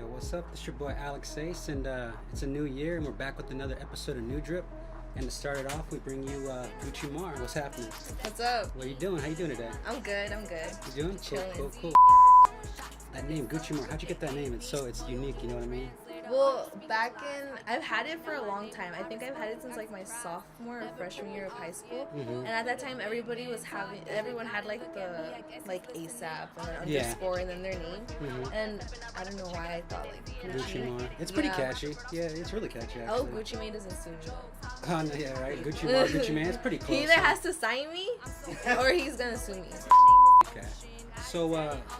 Yo, what's up? It's your boy R.O.C.C, and it's a new year, and we're back with another episode of New Drip. And to start it off, we bring you Gucci Mar. What's happening? What's up? What are you doing? How you doing today? I'm good. You doing? Cool. That name, Gucci Mar. How'd you get that name? It's unique. You know what I mean? Well, I've had it for a long time. I think I've had it since like my sophomore or freshman year of high school. Mm-hmm. And at that time, everyone had like the ASAP and then underscore and then their name. Mm-hmm. And I don't know why I thought like Gucci Mar. It's pretty catchy. Yeah, it's really catchy. Oh, Actually. Gucci Mane doesn't sue me. Oh, no, yeah, right. Gucci Mar, Gucci Mane. It's pretty close. He either has to sign me or he's gonna sue me. Okay. So,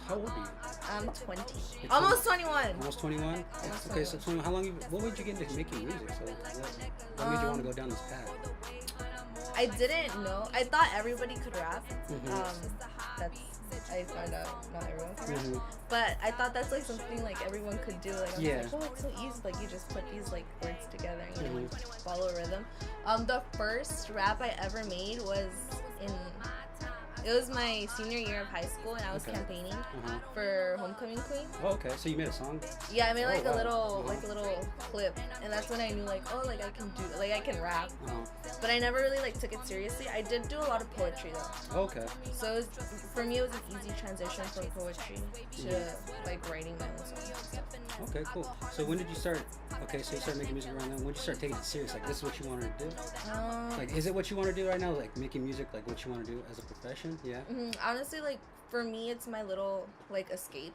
how old are you? I'm 20. Almost 21. Almost 21? Okay, so how long what made you get into making music? So what made you want to go down this path? I didn't know. I thought everybody could rap. Mm-hmm. I found out not everyone could rap. Mm-hmm. But I thought that's like something like everyone could do. Like, I was like, oh, it's so easy. Like, you just put these like words together and you like, follow a rhythm. The first rap I ever made was it was my senior year of high school, and I was campaigning for Homecoming Queen. Oh, okay. So you made a song? Yeah, I made like a little clip, and that's when I knew like, oh, like I can rap. But I never really like took it seriously. I did do a lot of poetry though. Oh, okay. So for me, it was an easy transition from poetry to like writing my own songs. Okay, cool. So when did you start? Okay, so you started making music around then. When did you start taking it serious? Like, this is what you wanted to do? Like, is it what you want to do right now? Like, making music, like, what you want to do as a profession? Yeah? Honestly, like, for me, it's my little, like, escape.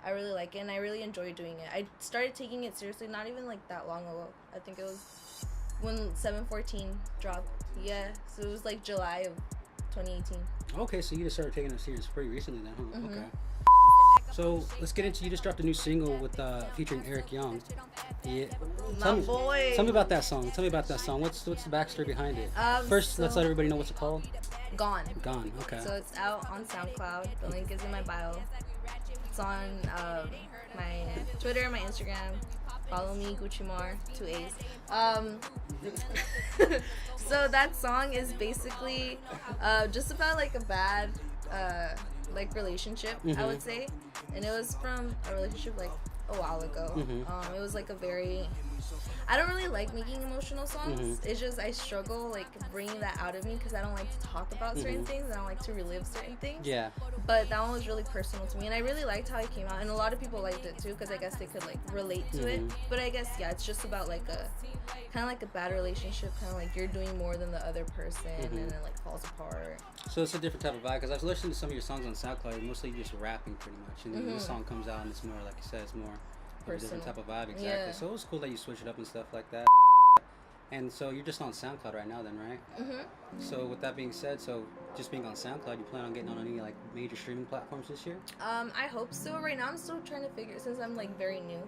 I really like it, and I really enjoy doing it. I started taking it seriously not even, like, that long ago. I think it was when 714 dropped. Yeah, so it was, like, July of 2018. Okay, so you just started taking it serious pretty recently then, huh? Okay. So let's get into, you just dropped a new single with featuring Eric Young. Yeah. Tell me about that song. What's the backstory behind it? First, let's let everybody know what's it called. Gone. Okay. So it's out on SoundCloud. The link is in my bio. It's on my Twitter, my Instagram. Follow me, Gucci Mar, 2 A's. So that song is basically just about like a bad like relationship, I would say, and it was from a relationship like a while ago. It was like I don't really like making emotional songs. It's just I struggle like bringing that out of me because I don't like to talk about certain things. I don't like to relive certain things. Yeah. But that one was really personal to me, and I really liked how it came out, and a lot of people liked it too because I guess they could like relate to it. But I guess it's just about like a kind of like a bad relationship, kind of like you're doing more than the other person, and then it like falls apart. So it's a different type of vibe because I've listened to some of your songs on SoundCloud, mostly just rapping pretty much, and then this song comes out and it's more, like you said, it's more of a different type of vibe. Exactly. Yeah. So it was cool that you switched it up and stuff like that. And so you're just on SoundCloud right now then, right? So with that being said, so just being on SoundCloud, you plan on getting on any like major streaming platforms this year? I hope so. Right now I'm still trying to figure, since I'm like very new,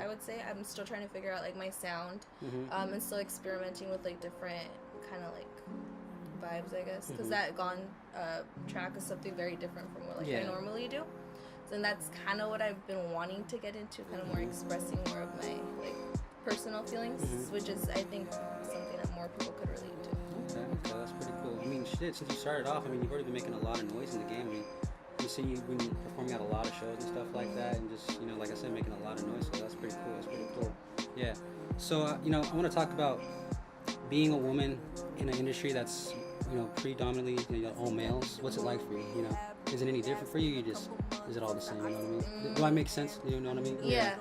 I would say I'm still trying to figure out like my sound, and still experimenting with like different kind of like vibes, I guess, because that Gone track is something very different from what I normally do. So that's kind of what I've been wanting to get into, kind of more expressing more of my like personal feelings, which is I think something that more people could relate to. Okay, that's pretty cool. I mean, shit, since you started off, I mean, you've already been making a lot of noise in the game. I mean, you see you've been performing at a lot of shows and stuff like that, and just, you know, like I said, making a lot of noise, so that's pretty cool. Yeah. So, you know, I want to talk about being a woman in an industry that's, you know, predominantly, you know, all males. What's it like for you, you know? Is it any different for you? Is it all the same, you know what I mean? Do I make sense? You know what I mean? Yeah.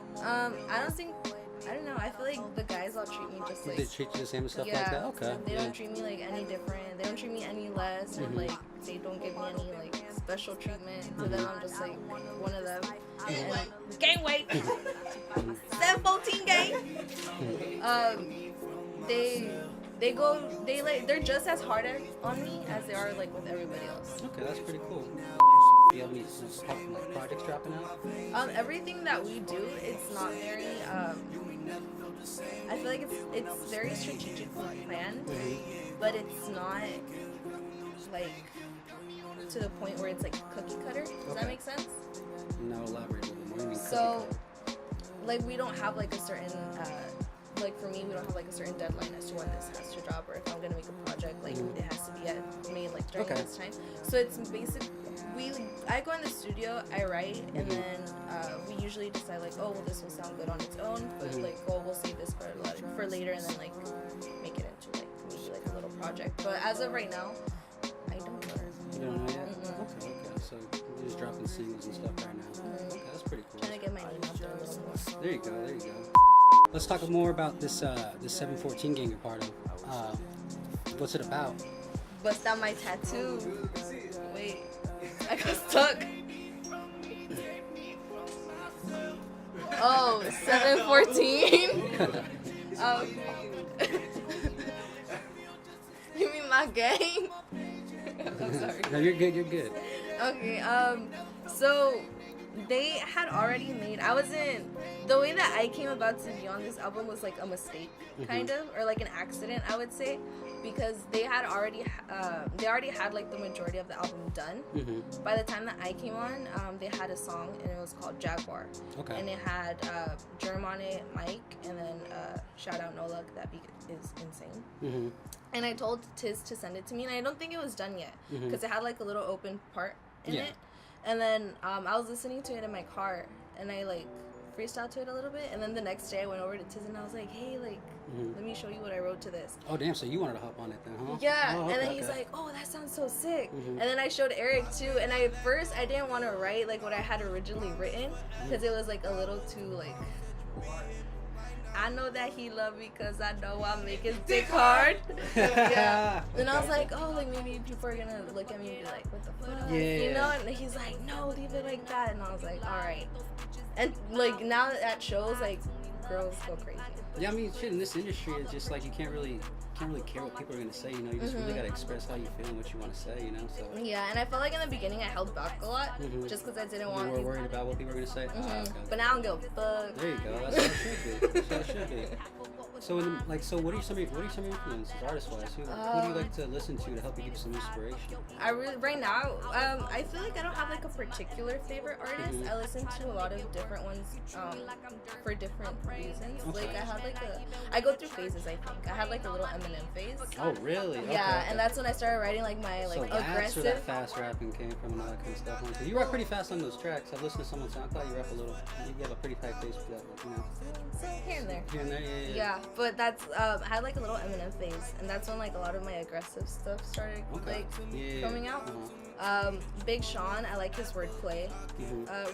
I don't know. I feel like the guys all treat me just like... They treat you the same and stuff like that? Okay. They don't treat me like any different. They don't treat me any less. And like, they don't give me any like special treatment. So then I'm just like one of them. And gang weight! 714 gang! They're just as hard on me as they are like with everybody else. Okay, that's pretty cool. Do you have any like projects dropping out? Everything that we do, it's not very I feel like it's very strategically planned, but it's not like to the point where it's like cookie cutter. Does that make sense? No, elaborate a little more. What do you mean so, like, we don't have like a certain like for me, we don't have like a certain deadline as to when this has to drop, or if I'm gonna make a project, like it has to be made like during this time. So it's I go in the studio, I write, and then we usually decide like, oh, well, this will sound good on its own, but like, oh, we'll save this for later, and then like make it into like maybe like a little project. But as of right now, I don't know. You don't know yet? Okay. So you're just dropping singles and stuff right now. Okay, that's pretty cool. Trying to get my name out there a little more. There you go. Let's talk more about this 714 gang you're part of. What's it about? Bust out my tattoo. Wait, I got stuck. Oh, 714. You mean my gang? I'm sorry. No, you're good. Okay, so they had already made, the way that I came about to be on this album was like a mistake, kind of, or like an accident, I would say, because they already had like the majority of the album done. By the time that I came on, they had a song, and it was called Jaguar. Okay. And it had Germ on it, Mike, and then shout out No Luck, that beat is insane. And I told Tiz to send it to me, and I don't think it was done yet, because it had like a little open part in it. And then I was listening to it in my car, and I like freestyled to it a little bit, and then the next day I went over to Tiz and I was like, hey, like, let me show you what I wrote to this. Oh, damn, so you wanted to hop on it then, huh? Yeah, and then he's like, oh, that sounds so sick. And then I showed Eric too, and at first I didn't want to write like what I had originally written, because it was like a little too like, I know that he love me because I know I make his dick hard. Yeah. And I was like, oh, like maybe people are gonna look at me and be like, what the fuck? Yeah. You know? And he's like, no, leave it like that. And I was like, all right. And like now at shows, like girls go crazy. Yeah, I mean, shit, in this industry, it's just like you can't really care what people are gonna say. You know, you just really gotta express how you feel and what you want to say. You know, so. Yeah, and I felt like in the beginning I held back a lot, just because I didn't want. You were worried about what people were gonna say. Okay. But now I don't give a fuck. There you go. That's how it should be. That's how it should be. So, what are some of your influences, artist-wise? Who do you like to listen to help you give some inspiration? Right now, I feel like I don't have like a particular favorite artist. I listen to a lot of different ones for different reasons. Okay. Like I go through phases. I think I had like a little Eminem phase. Oh, really? Yeah, okay. And that's when I started writing like my like so aggressive. So that's where that fast rapping came from and all that kind of stuff. So you rap pretty fast on those tracks. I've listened to some on SoundCloud. You rap a little. You have a pretty tight pace for that, you know. So here and there. Here and there, yeah. Yeah, but that's I had like a little Eminem phase, and that's when like a lot of my aggressive stuff started coming out. Big Sean, I like his wordplay.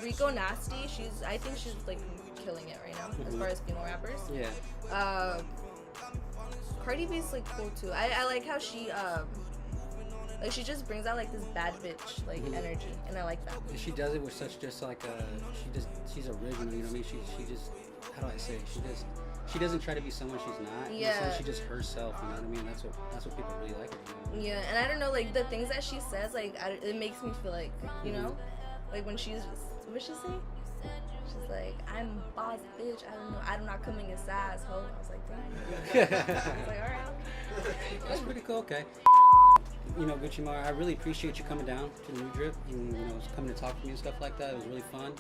Rico Nasty, I think she's like killing it right now as far as female rappers. Yeah. Cardi B's like cool too. I like how she like she just brings out like this bad bitch like energy, and I like that. She does it with such just like she's original. You know what I mean? She just, how do I say it? She doesn't try to be someone she's not. Yeah. She just herself. You know what I mean? That's what people really like. You know? Yeah, and I don't know, like the things that she says, like it makes me feel like, you know, like when she's what she say? She's like, I'm boss bitch. I'm not coming as size hoe. I was like, damn. I was like, all right. That's pretty cool. Okay. You know, Gucci Mara, I really appreciate you coming down to the New Drip and coming to talk to me and stuff like that. It was really fun.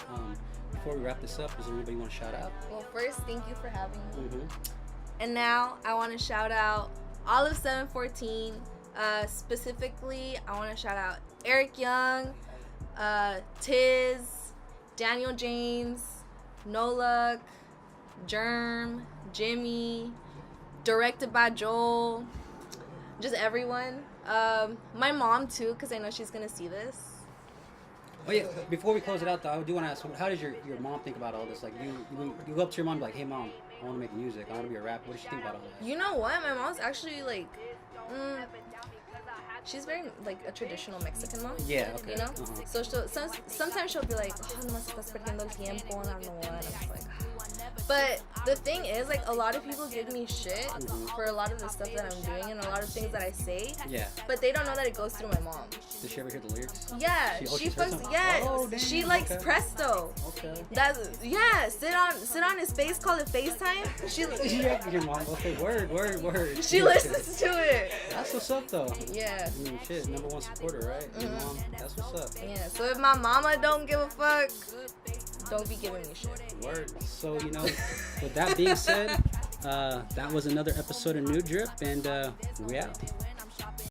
Before we wrap this up, is there anybody you want to shout out? Well, first, thank you for having me. And now I want to shout out all of 714. Specifically, I want to shout out Eric Young, Tiz, Daniel James, No Luck, Germ, Jimmy, directed by Joel, just everyone. My mom too, because I know she's gonna see this. Oh yeah, before we close it out though, I do want to ask, how does your mom think about all this? Like you go up to your mom and be like, hey mom, I want to make music, I want to be a rapper. What does she think about all that? You know what? My mom's actually like, she's very like a traditional Mexican mom. Yeah, okay. You know? So sometimes she'll be like, oh, no más estás perdiendo el tiempo, and I don't know what. And I'm just like, but the thing is, like, a lot of people give me shit for a lot of the stuff that I'm doing and a lot of things that I say. Yeah. But they don't know that it goes through my mom. Does she ever hear the lyrics? Yeah. She fucks. Yeah. Oh, damn, she likes Presto. Okay. Sit on his face. Call it FaceTime. She. Yeah, your mom will say word. She listens to it. That's what's up though. Yeah. I mean, shit, number one supporter, right? Your mom. That's what's up. Yeah. So if my mama don't give a fuck, don't be giving me shit. Word. So, with that being said, that was another episode of New Drip, and we out.